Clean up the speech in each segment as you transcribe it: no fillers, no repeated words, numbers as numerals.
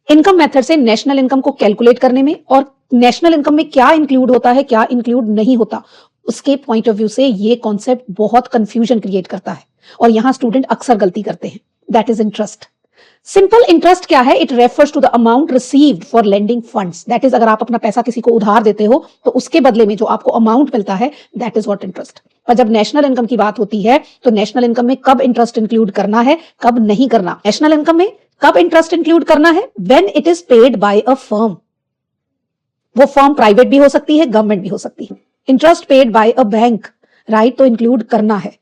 Income method से national income को calculate करने में और नेशनल इनकम में क्या इंक्लूड होता है, क्या इंक्लूड नहीं होता, उसके पॉइंट ऑफ व्यू से ये कॉन्सेप्ट बहुत कंफ्यूजन क्रिएट करता है और यहां स्टूडेंट अक्सर गलती करते हैं। That is interest. Simple interest क्या है? It refers to the amount received for lending funds. That is, अगर आप अपना पैसा किसी को उधार देते हो तो उसके बदले में जो आपको अमाउंट मिलता है, दैट इज व्हाट इंटरेस्ट। पर जब नेशनल इनकम की बात होती है तो नेशनल इनकम में कब इंटरेस्ट इंक्लूड करना है, कब नहीं करना। नेशनल इनकम में कब इंटरेस्ट इंक्लूड करना है? When it is paid bye a firm. वो फर्म प्राइवेट भी हो सकती है, गवर्नमेंट भी हो सकती है। Interest paid bye a bank, right, तो इंक्लूड करना है।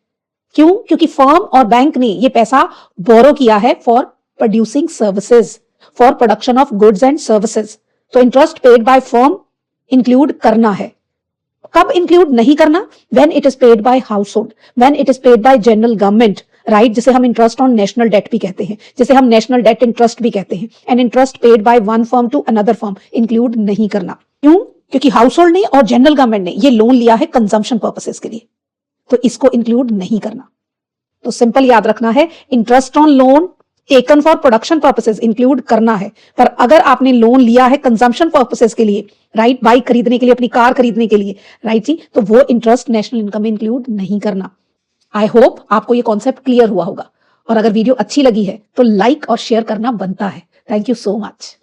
क्यों? क्योंकि फर्म और बैंक ने ये पैसा बोरो किया है for producing services, for production of goods and services. तो interest paid by firm include करना है। कब इंक्लूड नहीं करना? When it is paid by household, when it is paid by general government, right, जिसे हम इंटरेस्ट ऑन नेशनल डेट भी कहते हैं, जिसे हम नेशनल डेट इंटरेस्ट भी कहते हैं। And interest paid by one firm to another firm include नहीं करना। क्यों? क्योंकि हाउस होल्ड ने और जनरल गवर्नमेंट ने ये लोन लिया है कंजम्पशन पर्पसेस के लिए, तो इसको इंक्लूड नहीं करना। तो सिंपल याद रखना है, interest on loan taken for production purposes include करना है, पर अगर आपने लोन लिया है कंजम्पशन पर्पसेस के लिए, राइट, बाइक खरीदने के लिए, अपनी कार खरीदने के लिए, राइट जी, तो वो इंटरेस्ट नेशनल इनकम में इंक्लूड नहीं करना। आई होप आपको ये कॉन्सेप्ट क्लियर हुआ होगा, और अगर वीडियो अच्छी लगी है तो लाइक और शेयर करना बनता है। Thank you so much.